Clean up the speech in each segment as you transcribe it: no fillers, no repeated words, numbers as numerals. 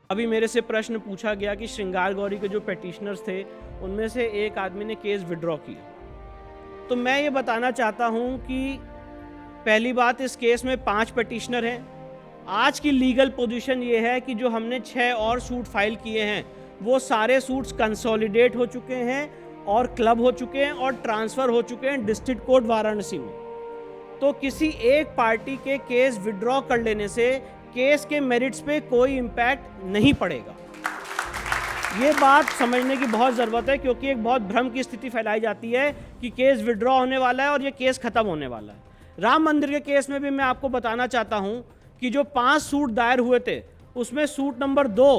अभी मेरे से प्रश्न पूछा गया कि श्रृंगार गौरी के जो पेटिशनर्स थे उनमें से एक आदमी ने केस विड्रॉ किया। तो मैं ये बताना चाहता हूँ कि पहली बात, इस केस में 5 पेटिशनर हैं। आज की लीगल पोजीशन ये है कि जो हमने 6 और सूट फाइल किए हैं वो सारे सूट्स कंसोलिडेट हो चुके हैं और क्लब हो चुके हैं और ट्रांसफ़र हो चुके हैं डिस्ट्रिक्ट कोर्ट वाराणसी में। तो किसी एक पार्टी के केस विड्रॉ कर लेने से केस के मेरिट्स पे कोई इम्पैक्ट नहीं पड़ेगा। ये बात समझने की बहुत ज़रूरत है, क्योंकि एक बहुत भ्रम की स्थिति फैलाई जाती है कि केस विड्रॉ होने वाला है और ये केस ख़त्म होने वाला है। राम मंदिर के केस में भी मैं आपको बताना चाहता हूँ कि जो 5 सूट दायर हुए थे उसमें सूट नंबर 2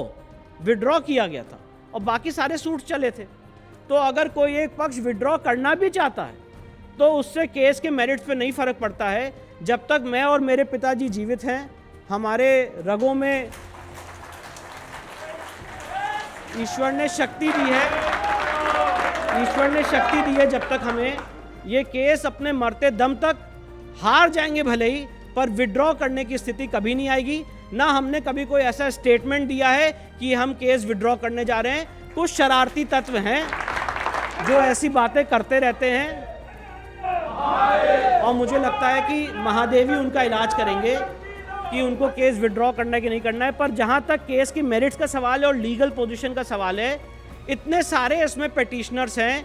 विड्रॉ किया गया था और बाकी सारे सूट चले थे। तो अगर कोई एक पक्ष विड्रॉ करना भी चाहता है तो उससे केस के मेरिट्स पे नहीं फ़र्क पड़ता है। जब तक मैं और मेरे पिताजी जीवित हैं, हमारे रगों में ईश्वर ने शक्ति दी है, जब तक हमें ये केस अपने मरते दम तक हार जाएंगे भले ही, पर विड्रॉ करने की स्थिति कभी नहीं आएगी। ना हमने कभी कोई ऐसा स्टेटमेंट दिया है कि हम केस विड्रॉ करने जा रहे हैं। कुछ शरारती तत्व हैं जो ऐसी बातें करते रहते हैं और मुझे लगता है कि महादेव ही उनका इलाज करेंगे कि उनको केस विड्रॉ करना है कि नहीं करना है। पर जहाँ तक केस की मेरिट्स का सवाल है और लीगल पोजीशन का सवाल है, इतने सारे इसमें पेटिशनर्स हैं,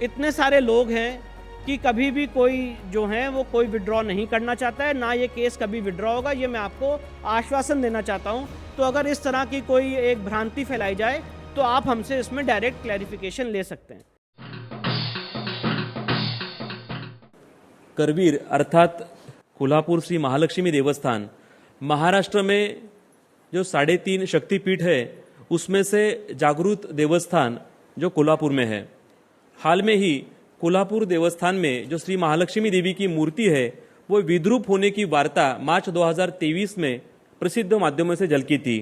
इतने सारे लोग हैं कि कभी भी कोई जो है वो कोई विड्रॉ नहीं करना चाहता है, ना ये केस कभी विड्रॉ होगा। ये मैं आपको आश्वासन देना चाहता हूँ। तो अगर इस तरह की कोई एक भ्रांति फैलाई जाए तो आप हमसे इसमें डायरेक्ट क्लैरिफिकेशन ले सकते हैं। करवीर अर्थात कोल्हापुर श्री महालक्ष्मी देवस्थान महाराष्ट्र में जो 3.5 शक्तिपीठ है उसमें से जागृत देवस्थान जो कोल्हापुर में है। हाल में ही कोल्हापुर देवस्थान में जो श्री महालक्ष्मी देवी की मूर्ति है वो विद्रूप होने की वार्ता मार्च 2023 में प्रसिद्ध माध्यमों से झलकी थी।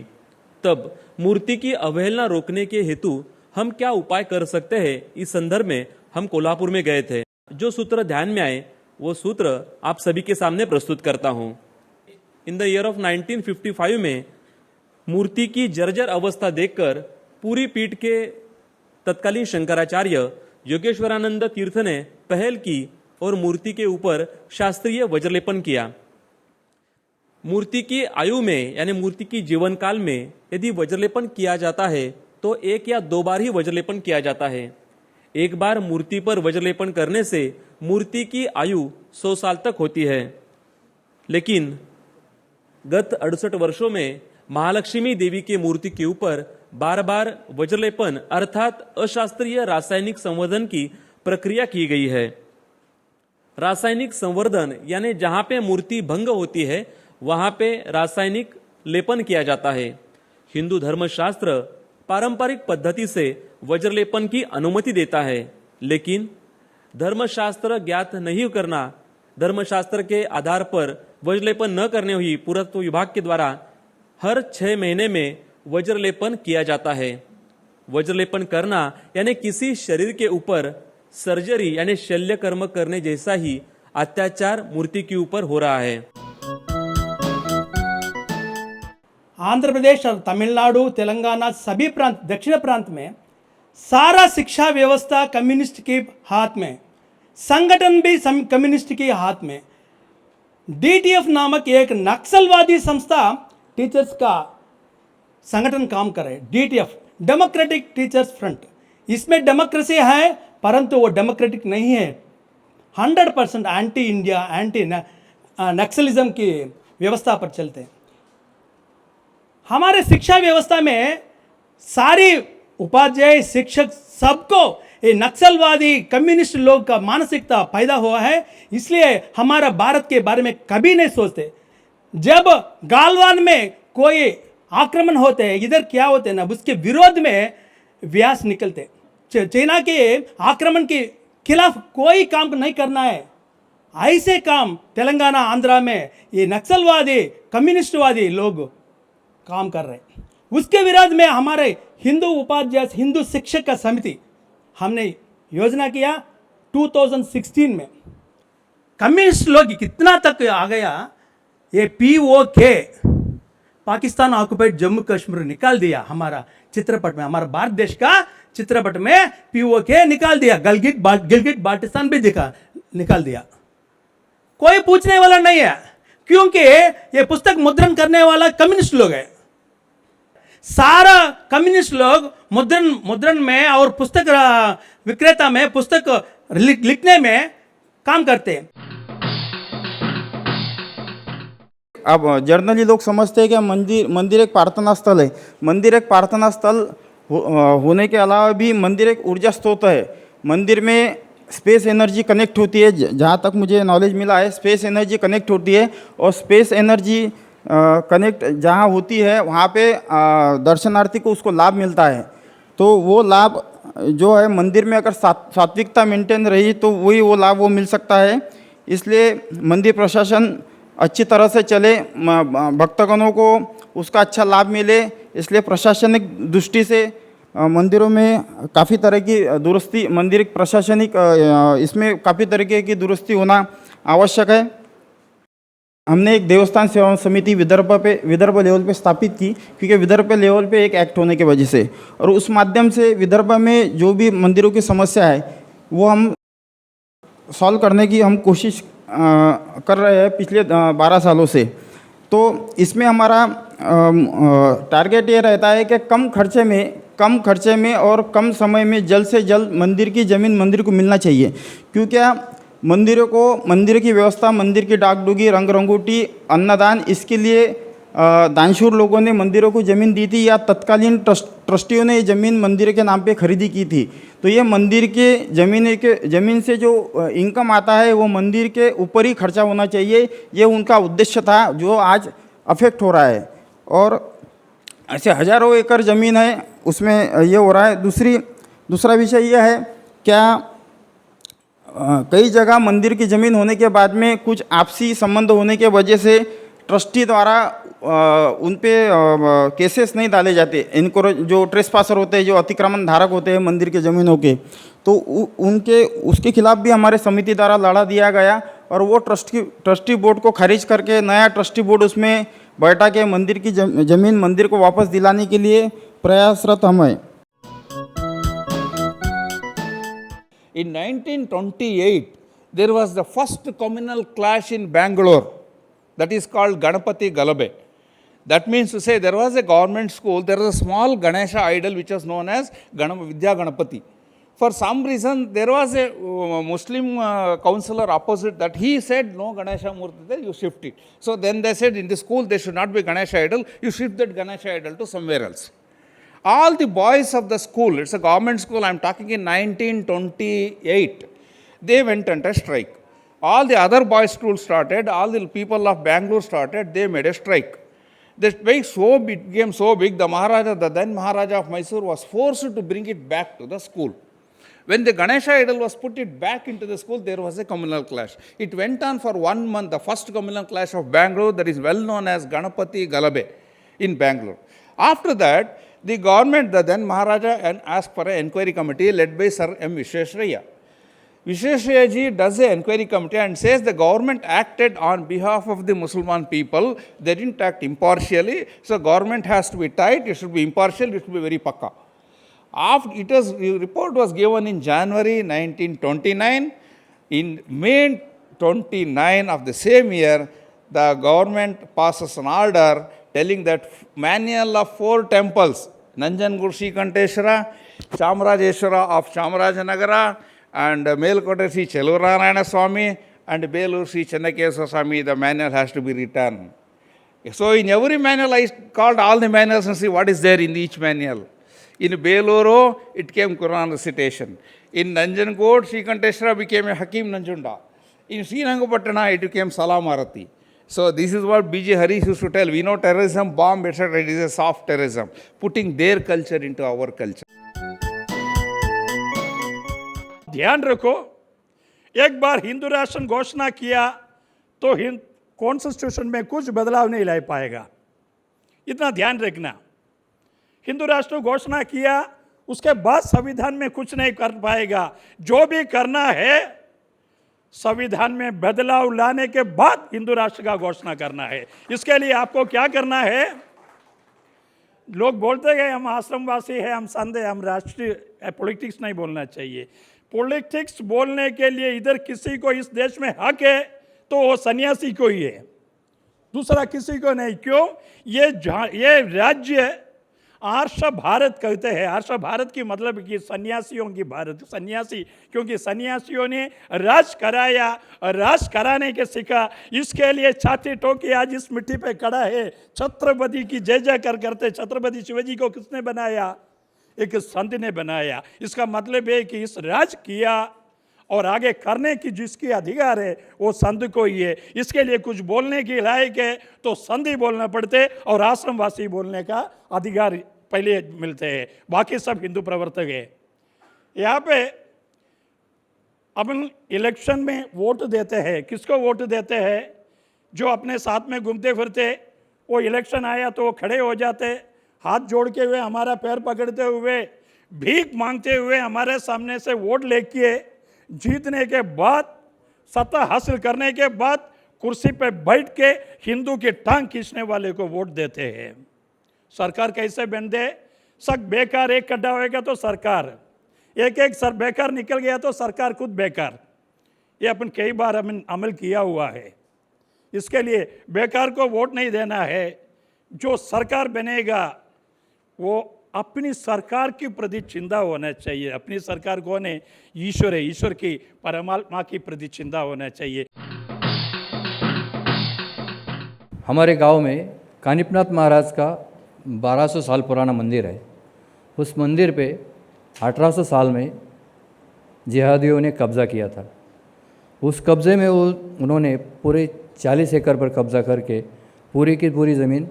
तब मूर्ति की अवहेलना रोकने के हेतु हम क्या उपाय कर सकते हैं, इस संदर्भ में हम कोल्हापुर में गए थे। जो सूत्र ध्यान में आए वो सूत्र आप सभी के सामने प्रस्तुत करता हूं। इन द ईयर ऑफ 1955 में मूर्ति की जर्जर अवस्था देखकर पूरी पीठ के तत्कालीन शंकराचार्य योगेश्वरानंद तीर्थ ने पहल की और मूर्ति के ऊपर शास्त्रीय वज्रलेपन किया। मूर्ति की आयु में यानी मूर्ति की जीवन काल में यदि वज्रलेपन किया जाता है तो 1 या 2 बार ही वज्रलेपन किया जाता है। एक बार मूर्ति पर वज्रलेपन करने से मूर्ति की आयु 100 साल तक होती है। लेकिन गत 68 वर्षों में महालक्ष्मी देवी की मूर्ति के ऊपर बार बार वज्रलेपन अर्थात अशास्त्रीय रासायनिक संवर्धन की प्रक्रिया की गई है। रासायनिक संवर्धन यानी जहां पे मूर्ति भंग होती है वहां पे रासायनिक लेपन किया जाता है। हिंदू धर्मशास्त्र पारंपरिक पद्धति से वज्रलेपन की अनुमति देता है, लेकिन धर्मशास्त्र ज्ञात नहीं करना, धर्मशास्त्र के आधार पर वज्रलेपन न करने हुई पुरातत्व विभाग के द्वारा हर 6 महीने में वज्रलेपन किया जाता है। वज्रलेपन करना यानी किसी शरीर के ऊपर सर्जरी यानी शल्य कर्म करने जैसा ही अत्याचार मूर्ति के ऊपर हो रहा है। आंध्र प्रदेश और तमिलनाडु, तेलंगाना सभी प्रांत, दक्षिण प्रांत में सारा शिक्षा व्यवस्था कम्युनिस्ट के हाथ में, संगठन भी कम्युनिस्ट के हाथ में। डीटीएफ नामक एक नक्सलवादी संस्था टीचर्स का संगठन काम कर रहे हैं। डीटीएफ डेमोक्रेटिक टीचर्स फ्रंट, इसमें डेमोक्रेसी है परंतु वो डेमोक्रेटिक नहीं है। 100% एंटी इंडिया, एंटी नक्सलिज्म की व्यवस्था पर चलते हैं। हमारे शिक्षा व्यवस्था में सारी उपाध्याय, शिक्षक सबको ये नक्सलवादी कम्युनिस्ट लोग का मानसिकता पैदा हुआ है। इसलिए हमारा भारत के बारे में कभी नहीं सोचते। जब गालवान में कोई आक्रमण होते हैं, इधर क्या होते हैं ना, उसके विरोध में व्यास निकलते। चाइना के आक्रमण के खिलाफ कोई काम नहीं करना है। ऐसे काम तेलंगाना, आंध्रा में ये नक्सलवादी कम्युनिस्टवादी लोग काम कर रहे हैं। उसके विरोध में हमारे हिंदू उपाध्याय, हिंदू शिक्षक का समिति, हमने योजना किया 2016 में। कम्युनिस्ट लोग कितना तक आ गया, ये POK पाकिस्तान ऑक्युपाइड जम्मू कश्मीर निकाल दिया हमारा चित्रपट में, हमारा भारत देश का चित्रपट में पीओके निकाल दिया, गिलगिट बाल्टिस्तान भी निकाल दिया। कोई पूछने वाला नहीं है, क्योंकि ये पुस्तक मुद्रण करने वाला कम्युनिस्ट लोग है। सारा कम्युनिस्ट लोग मुद्रण में और पुस्तक विक्रेता में पुस्तक लिखने में काम करते हैं। अब जर्नली लोग समझते हैं कि मंदिर एक प्रार्थना स्थल है। मंदिर एक प्रार्थना स्थल होने के अलावा भी मंदिर एक ऊर्जा स्रोत है। मंदिर में स्पेस एनर्जी कनेक्ट होती है, जहाँ तक मुझे नॉलेज मिला है स्पेस एनर्जी कनेक्ट होती है, और स्पेस एनर्जी कनेक्ट जहाँ होती है वहाँ पे दर्शनार्थी को उसको लाभ मिलता है। तो वो लाभ जो है मंदिर में अगर सात्विकता मेंटेन रही तो वही वो लाभ वो मिल सकता है। इसलिए मंदिर प्रशासन अच्छी तरह से चले, भक्तगणों को उसका अच्छा लाभ मिले, इसलिए प्रशासनिक दृष्टि से मंदिरों में काफ़ी तरह की दुरुस्ती, मंदिर प्रशासनिक इसमें काफ़ी तरीके की दुरुस्ती होना आवश्यक है। हमने एक देवस्थान सेवा समिति विदर्भ लेवल पे स्थापित की, क्योंकि विदर्भ लेवल पे एक एक्ट होने की वजह से, और उस माध्यम से विदर्भ में जो भी मंदिरों की समस्या है वो हम सॉल्व करने की हम कोशिश कर रहे हैं पिछले 12 सालों से। तो इसमें हमारा टारगेट ये रहता है कि कम खर्चे में और कम समय में जल्द से जल्द मंदिर की ज़मीन मंदिर को मिलना चाहिए। क्योंकि मंदिर की व्यवस्था, मंदिर की डाकडुगी, रंग रंगोटी, अन्नदान, इसके लिए दानशूर लोगों ने मंदिरों को ज़मीन दी थी, या तत्कालीन ट्रस्टियों ने ज़मीन मंदिर के नाम पे खरीदी की थी। तो ये मंदिर के ज़मीन से जो इनकम आता है वो मंदिर के ऊपर ही खर्चा होना चाहिए, ये उनका उद्देश्य था, जो आज अफेक्ट हो रहा है। और ऐसे हज़ारों एकड़ ज़मीन है उसमें ये हो रहा है। दूसरा विषय यह है, क्या कई जगह मंदिर की ज़मीन होने के बाद में कुछ आपसी संबंध होने के वजह से ट्रस्टी द्वारा उन पे केसेस नहीं डाले जाते। इनको जो ट्रेसपासर होते हैं, जो अतिक्रमण धारक होते हैं मंदिर के ज़मीनों के, तो उसके खिलाफ भी हमारे समिति द्वारा लड़ा दिया गया, और वो ट्रस्टी बोर्ड को खारिज करके नया ट्रस्टी बोर्ड उसमें बैठा के मंदिर की ज़मीन मंदिर को वापस दिलाने के लिए प्रयासरत हम हैं। In 1928, there was the first communal clash in Bangalore, that is called Ganapati Galabe. That means to say there was a government school, there was a small Ganesha idol which was known as Vidya Ganapati. For some reason, there was a Muslim counselor opposite that. He said, no Ganesha Murti there, you shift it. So then they said, in the school there should not be Ganesha idol, you shift that Ganesha idol to somewhere else. All the boys of the school, it's a government school, I'm talking in 1928, they went under strike. All the other boys' schools started, all the people of Bangalore started, they made a strike. The strike became so big, the then Maharaja of Mysore was forced to bring it back to the school. When the Ganesha idol was put it back into the school, there was a communal clash. It went on for 1 month, the first communal clash of Bangalore, that is well known as Ganapati Galabe in Bangalore. After that, the government, the then Maharaja, asked for an inquiry committee led by Sir M. Vishwesvaraya. Vishwesvaraya ji does an inquiry committee and says the government acted on behalf of the Muslim people. They didn't act impartially. So government has to be tight, it should be impartial, it should be very pakka. The report was given in January 1929. In May 29 of the same year, the government passes an order telling that manual of 4 temples, Nanjangud Sri Kanteshwara, Chamarajeshwara of Chamarajanagara, and Melkote Sri Chelurarayana Swami, and Belur Sri Chennakeswara Swami, the manual has to be returned. So in every manual, I called all the manuals and see what is there in each manual. In Beluru, it came Quran recitation. In Nanjangud, Sri Kanteshwara became a Hakim Nanjunda. In Srirangapatna, it became Salam Arati. So this is what B.J. Harish used to tell. We know terrorism, bomb, etc. It is a soft terrorism, putting their culture into our culture. ध्यान रखो, एक बार हिंदू राष्ट्र घोषणा किया तो constitution में कुछ बदलाव नहीं ला पाएगा, इतना ध्यान रखना। हिंदू राष्ट्र घोषणा किया, उसके बाद संविधान में कुछ नहीं कर पाएगा। जो भी करना है संविधान में बदलाव लाने के बाद हिंदू राष्ट्र का घोषणा करना है। इसके लिए आपको क्या करना है, लोग बोलते गए हम आश्रमवासी हैं, हम संत हैं, हम राष्ट्रीय पॉलिटिक्स नहीं बोलना चाहिए। पॉलिटिक्स बोलने के लिए इधर किसी को इस देश में हक है तो वो सन्यासी को ही है, दूसरा किसी को नहीं। क्यों? ये राज्य आर्ष भारत कहते हैं। आर्ष भारत की मतलब कि सन्यासियों की भारत, सन्यासी, क्योंकि सन्यासियों ने राज कराया, राज कराने के सीखा। इसके लिए छाती ठोकी आज इस मिट्टी पे खड़ा है, छत्रपति की जय जयकार करते। छत्रपति शिवाजी को किसने बनाया? एक संत ने बनाया। इसका मतलब है कि इस राज किया और आगे करने की जिसकी अधिकार है वो संत को ही है। इसके लिए कुछ बोलने की लायक है तो संत ही बोलना पड़ते और आश्रमवासी बोलने का अधिकार पहले मिलते हैं, बाकी सब हिंदू प्रवर्तक है। यहाँ पे अपन इलेक्शन में वोट देते हैं, किसको वोट देते हैं? जो अपने साथ में घूमते फिरते, वो इलेक्शन आया तो वो खड़े हो जाते, हाथ जोड़ के हुए, हमारा पैर पकड़ते हुए, भीख मांगते हुए हमारे सामने से वोट लेके जीतने के बाद, सत्ता हासिल करने के बाद कुर्सी पे बैठ के हिंदू की टांग खींचने वाले को वोट देते हैं। सरकार कैसे बन दे? सब बेकार, एक गड्ढा होएगा तो सरकार, एक सर बेकार निकल गया तो सरकार खुद बेकार। ये अपन कई बार अमल किया हुआ है। इसके लिए बेकार को वोट नहीं देना है। जो सरकार बनेगा वो अपनी सरकार के प्रति चिंता होना चाहिए। अपनी सरकार कौन है? ईश्वर है। ईश्वर की, परमात्मा की प्रति चिंता होना चाहिए। हमारे गांव में कानिपनाथ महाराज का 1200 साल पुराना मंदिर है। उस मंदिर पे 1800 साल में जिहादियों ने कब्ज़ा किया था। उस कब्ज़े में उन्होंने पूरे 40 एकड़ पर कब्ज़ा करके पूरी की पूरी ज़मीन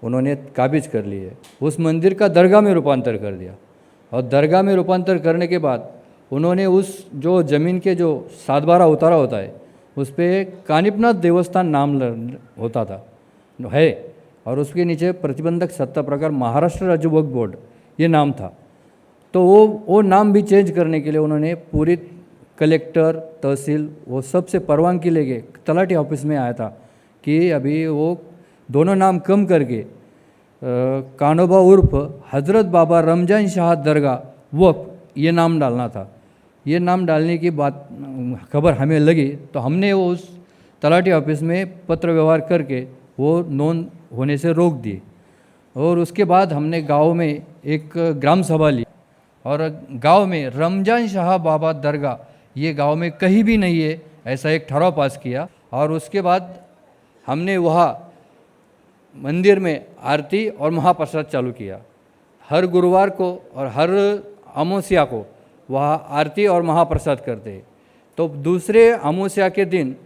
उन्होंने काबिज कर ली है। उस मंदिर का दरगाह में रूपांतर कर दिया और दरगाह में रूपांतर करने के बाद उन्होंने उस जो ज़मीन के जो 7/12 उतारा होता है उस पर कानिपनाथ देवस्थान नाम होता था है, और उसके नीचे प्रतिबंधक सत्ता प्रकार महाराष्ट्र राज्य वक्फ बोर्ड ये नाम था। तो वो नाम भी चेंज करने के लिए उन्होंने पूरी कलेक्टर, तहसील, वो सबसे परवानगी लेके तलाटी ऑफिस में आया था कि अभी वो दोनों नाम कम करके कानोबा उर्फ हज़रत बाबा रमजान शाह दरगाह वक्फ ये नाम डालना था। ये नाम डालने की बात खबर हमें लगी तो हमने वो उस तलाटी ऑफिस में पत्र व्यवहार करके वो नोंद होने से रोक दी। और उसके बाद हमने गांव में एक ग्राम सभा ली और गांव में रमजान शाह बाबा दरगाह ये गांव में कहीं भी नहीं है ऐसा एक ठराव पास किया। और उसके बाद हमने वहाँ मंदिर में आरती और महाप्रसाद चालू किया। हर गुरुवार को और हर अमावस्या को वहाँ आरती और महाप्रसाद करते। तो दूसरे अमावस्या के दिन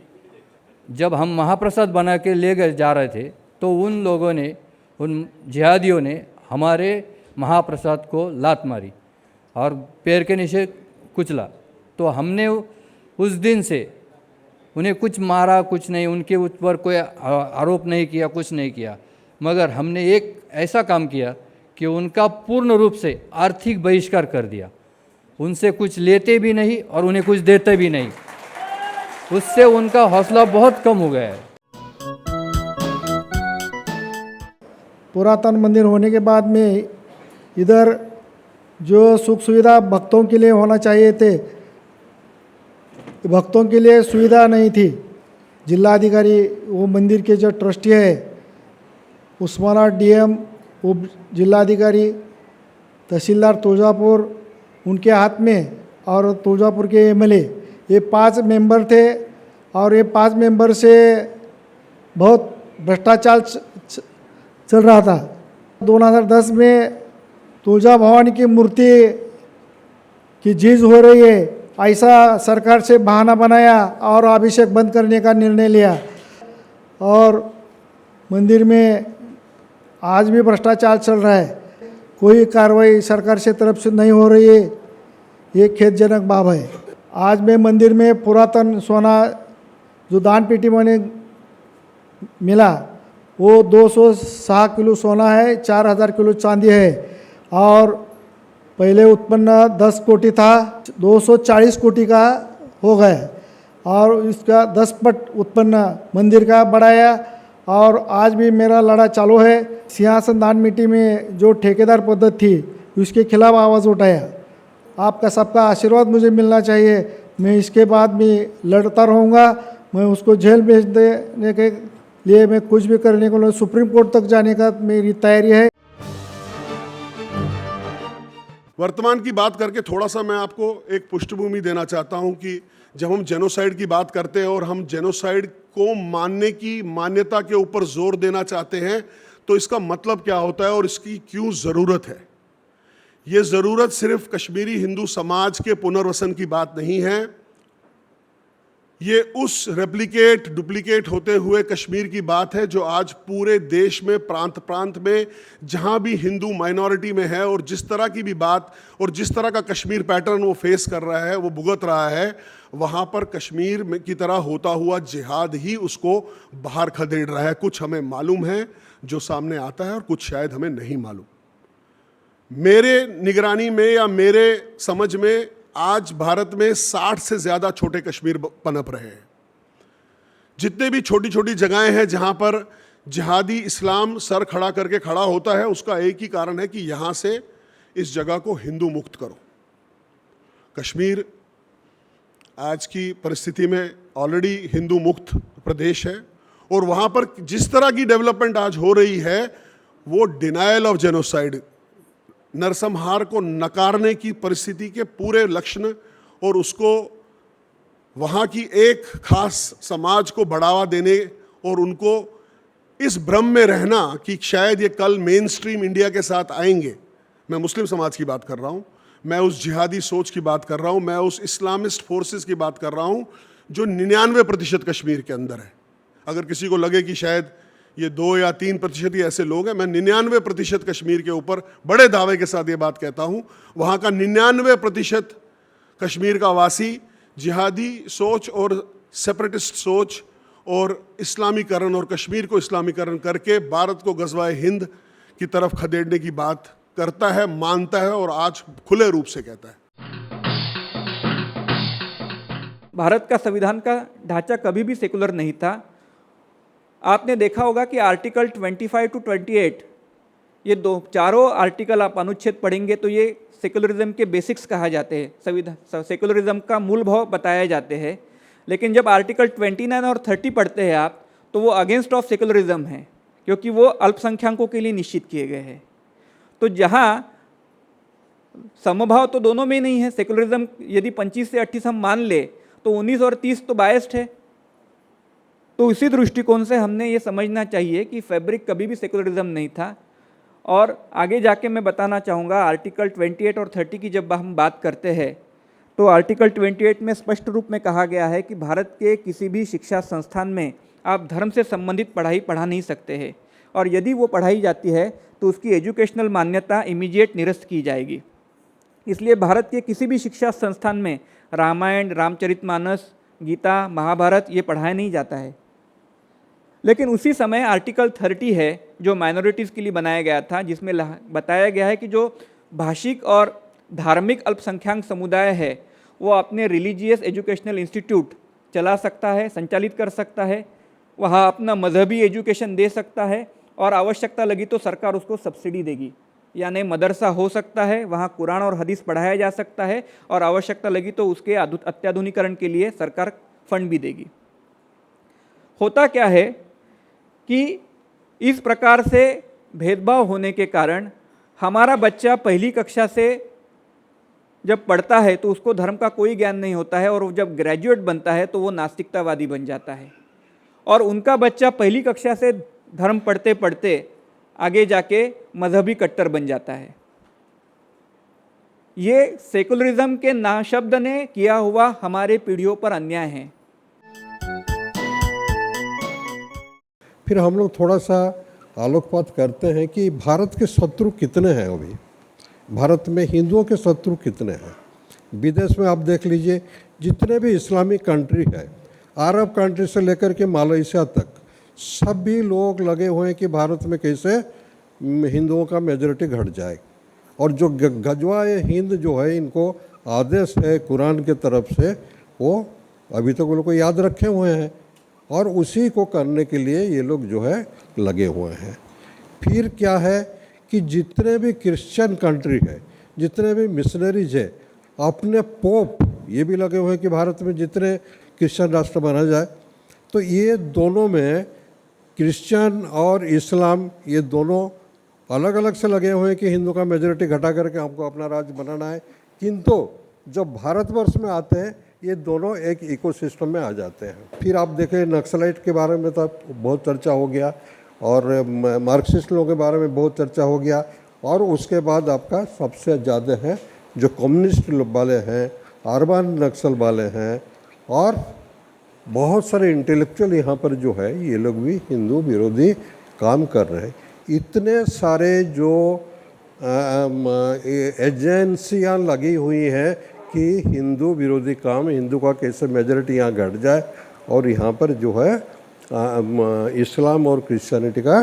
जब हम महाप्रसाद बना के ले गए जा रहे थे तो उन लोगों ने, उन जिहादियों ने हमारे महाप्रसाद को लात मारी और पैर के नीचे कुचला। तो हमने उस दिन से उन्हें कुछ मारा, कुछ नहीं, उनके ऊपर कोई आरोप नहीं किया, कुछ नहीं किया, मगर हमने एक ऐसा काम किया कि उनका पूर्ण रूप से आर्थिक बहिष्कार कर दिया। उनसे कुछ लेते भी नहीं और उन्हें कुछ देते भी नहीं। उससे उनका हौसला बहुत कम हो गया है। पुरातन मंदिर होने के बाद में इधर जो सुख सुविधा भक्तों के लिए होना चाहिए थे, भक्तों के लिए सुविधा नहीं थी। जिलाधिकारी, वो मंदिर के जो ट्रस्टी है, उस्मानाबाद डीएम, उप जिलाधिकारी, तहसीलदार तुळजापुर, उनके हाथ में, और तुळजापुर के एमएलए, ये 5 मेंबर थे। और ये 5 मेंबर से बहुत भ्रष्टाचार चल रहा था। 2010 में तुळजा भवानी की मूर्ति की जीज हो रही है ऐसा सरकार से बहाना बनाया और अभिषेक बंद करने का निर्णय लिया। और मंदिर में आज भी भ्रष्टाचार चल रहा है, कोई कार्रवाई सरकार से तरफ से नहीं हो रही है। ये खेदजनक बात है। आज मैं मंदिर में पुरातन सोना जो दान पेटी में मिला वो 206 किलो सोना है, 4000 किलो चांदी है। और पहले उत्पन्न 10 कोटी था, 240 कोटी का हो गया। और इसका 10 पट उत्पन्न मंदिर का बढ़ाया और आज भी मेरा लड़ा चालू है। सिंहासन दान मिट्टी में जो ठेकेदार पद्धति थी उसके खिलाफ आवाज़ उठाया। आपका सबका आशीर्वाद मुझे मिलना चाहिए। मैं इसके बाद भी लड़ता रहूँगा। मैं उसको जेल भेज देने के लिए मैं कुछ भी करने को सुप्रीम कोर्ट तक जाने का मेरी तैयारी है। वर्तमान की बात करके थोड़ा सा मैं आपको एक पृष्ठभूमि देना चाहता हूं कि जब हम जेनोसाइड की बात करते हैं और हम जेनोसाइड को मानने की मान्यता के ऊपर जोर देना चाहते हैं तो इसका मतलब क्या होता है और इसकी क्यों ज़रूरत है। ये ज़रूरत सिर्फ कश्मीरी हिंदू समाज के पुनर्वसन की बात नहीं है, ये उस रेप्लिकेट डुप्लीकेट होते हुए कश्मीर की बात है जो आज पूरे देश में प्रांत प्रांत में जहां भी हिंदू माइनॉरिटी में है और जिस तरह की भी बात और जिस तरह का कश्मीर पैटर्न वो फेस कर रहा है, वो भुगत रहा है, वहां पर कश्मीर में की तरह होता हुआ जिहाद ही उसको बाहर खदेड़ रहा है। कुछ हमें मालूम है जो सामने आता है और कुछ शायद हमें नहीं मालूम। मेरे निगरानी में या मेरे समझ में आज भारत में 60 से ज़्यादा छोटे कश्मीर पनप रहे हैं। जितने भी छोटी छोटी जगहें हैं जहां पर जिहादी इस्लाम सर खड़ा करके खड़ा होता है, उसका एक ही कारण है कि यहां से इस जगह को हिंदू मुक्त करो। कश्मीर आज की परिस्थिति में ऑलरेडी हिंदू मुक्त प्रदेश है और वहां पर जिस तरह की डेवलपमेंट आज हो रही है वो डिनायल ऑफ जेनोसाइड, नरसंहार को नकारने की परिस्थिति के पूरे लक्षण और उसको वहाँ की एक खास समाज को बढ़ावा देने और उनको इस भ्रम में रहना कि शायद ये कल मेन स्ट्रीम इंडिया के साथ आएंगे। मैं मुस्लिम समाज की बात कर रहा हूँ, मैं उस जिहादी सोच की बात कर रहा हूँ, मैं उस इस्लामिस्ट फोर्सेस की बात कर रहा हूँ जो 99% कश्मीर के अंदर है। अगर किसी को लगे कि शायद ये 2 या 3% ही ऐसे लोग हैं, मैं 99% कश्मीर के ऊपर बड़े दावे के साथ ये बात कहता हूँ। वहाँ का 99% कश्मीर का वासी जिहादी सोच और सेपरेटिस्ट सोच और इस्लामीकरण और कश्मीर को इस्लामीकरण करके भारत को गज़वाए हिंद की तरफ खदेड़ने की बात करता है, मानता है और आज खुले रूप से कहता है। भारत का संविधान का ढांचा कभी भी सेकुलर नहीं था। आपने देखा होगा कि आर्टिकल 25 टू 28 ये चारों आर्टिकल आप अनुच्छेद पढ़ेंगे तो ये सेकुलरिज्म के बेसिक्स कहा जाते हैं, संविधान सेकुलरिज्म का मूल भाव बताए जाते हैं। लेकिन जब आर्टिकल 29 और 30 पढ़ते हैं आप तो वो अगेंस्ट ऑफ सेकुलरिज्म है, क्योंकि वो अल्पसंख्यकों के लिए निश्चित किए गए हैं। तो जहाँ समभाव तो दोनों में नहीं है, सेकुलरिज्म यदि 25 से 28 हम मान ले तो 19 और 30 तो बायस्ड है। तो इसी दृष्टिकोण से हमने ये समझना चाहिए कि फैब्रिक कभी भी सेकुलरिज्म नहीं था। और आगे जाके मैं बताना चाहूँगा आर्टिकल 28 और 30 की जब हम बात करते हैं तो आर्टिकल 28 में स्पष्ट रूप में कहा गया है कि भारत के किसी भी शिक्षा संस्थान में आप धर्म से संबंधित पढ़ाई पढ़ा नहीं सकते हैं, और यदि वो पढ़ाई जाती है तो उसकी एजुकेशनल मान्यता इमीडिएट निरस्त की जाएगी। इसलिए भारत के किसी भी शिक्षा संस्थान में रामायण, रामचरितमानस, गीता, महाभारत ये पढ़ाया नहीं जाता है। लेकिन उसी समय आर्टिकल 30 है जो माइनॉरिटीज़ के लिए बनाया गया था, जिसमें बताया गया है कि जो भाषिक और धार्मिक अल्पसंख्यक समुदाय है वो अपने रिलीजियस एजुकेशनल इंस्टीट्यूट चला सकता है, संचालित कर सकता है, वहाँ अपना मजहबी एजुकेशन दे सकता है और आवश्यकता लगी तो सरकार उसको सब्सिडी देगी। यानी मदरसा हो सकता है, वहाँ कुरान और हदीस पढ़ाया जा सकता है और आवश्यकता लगी तो उसके अत्याधुनिकरण के लिए सरकार फंड भी देगी। होता क्या है कि इस प्रकार से भेदभाव होने के कारण हमारा बच्चा पहली कक्षा से जब पढ़ता है तो उसको धर्म का कोई ज्ञान नहीं होता है, और जब ग्रेजुएट बनता है तो वो नास्तिकतावादी बन जाता है। और उनका बच्चा पहली कक्षा से धर्म पढ़ते पढ़ते आगे जाके मजहबी कट्टर बन जाता है। ये सेकुलरिज्म के नाशब्द ने किया हुआ हमारे पीढ़ियों पर अन्याय है। फिर हम लोग थोड़ा सा आलोकपात करते हैं कि भारत के शत्रु कितने हैं। अभी भारत में हिंदुओं के शत्रु कितने हैं। विदेश में आप देख लीजिए, जितने भी इस्लामिक कंट्री है, अरब कंट्री से लेकर के मलेशिया तक, सभी लोग लगे हुए हैं कि भारत में कैसे हिंदुओं का मेजॉरिटी घट जाए। और जो गजवाए हिंद जो है, इनको आदेश है कुरान के तरफ से, वो अभी तक उनको याद रखे हुए हैं। और उसी को करने के लिए ये लोग जो है लगे हुए हैं। फिर क्या है कि जितने भी क्रिश्चियन कंट्री है, जितने भी मिशनरीज है, अपने पोप ये भी लगे हुए हैं कि भारत में जितने क्रिश्चियन राष्ट्र बना जाए। तो ये दोनों में क्रिश्चियन और इस्लाम ये दोनों अलग अलग से लगे हुए हैं कि हिंदू का मेजॉरिटी घटा करके हमको अपना राज्य बनाना है, किंतु जब भारतवर्ष में आते हैं ये दोनों एक इकोसिस्टम में आ जाते हैं। फिर आप देखें नक्सलाइट के बारे में तो बहुत चर्चा हो गया और मार्क्सिस्ट लोगों के बारे में बहुत चर्चा हो गया, और उसके बाद आपका सबसे ज़्यादा है जो कम्युनिस्ट वाले हैं, अर्बन नक्सल वाले हैं, और बहुत सारे इंटेलेक्चुअल यहाँ पर जो है ये लोग भी हिंदू विरोधी काम कर रहे हैं। इतने सारे जो एजेंसियाँ लगी हुई हैं कि हिंदू विरोधी काम, हिंदू का कैसे मेजॉरिटी यहाँ घट जाए और यहाँ पर जो है इस्लाम और क्रिश्चियनिटी का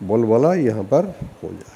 बोलबाला यहाँ पर हो जाए।